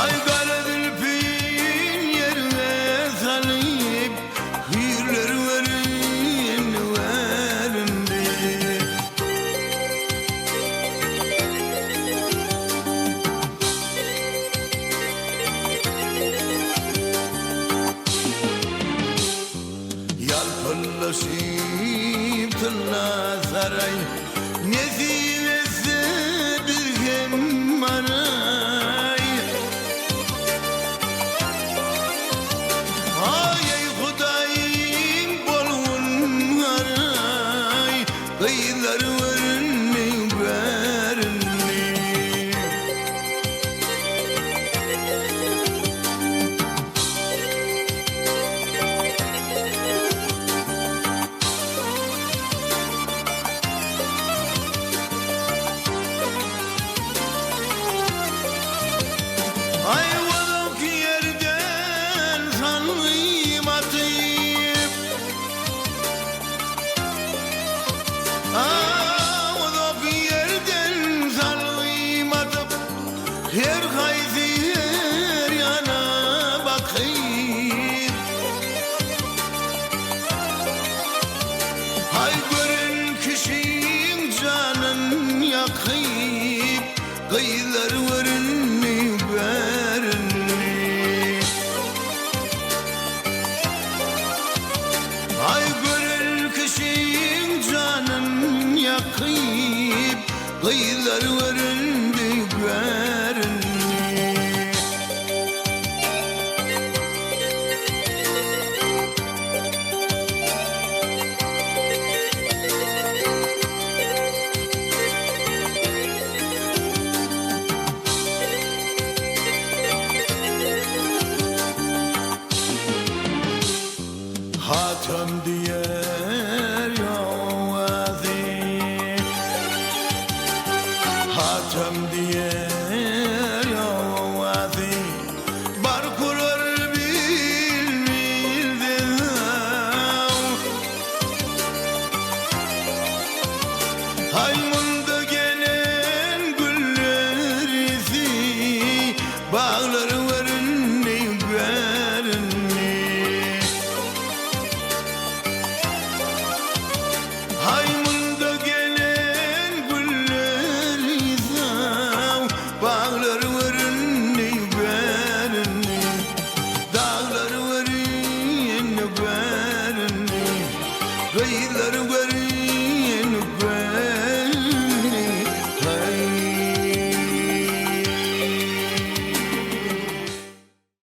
Ay kara dülpün yerine salayıp hürler verin verindi. Yalpırlaşıp tırna saray nezivesi bir hem aray. Ay Hudayım bolun aray kıyılar verin verin. Ay valok yerden sanmayım atayım. Valok yerden sanmayım atıp her kaydı her yana bakayım. Ay gören kişinin canın yakayım kıyılar verin verin. Ay gören kişinin canın yakayım kıyılar verin verin. Hatem diyer yavazi, hatem diyer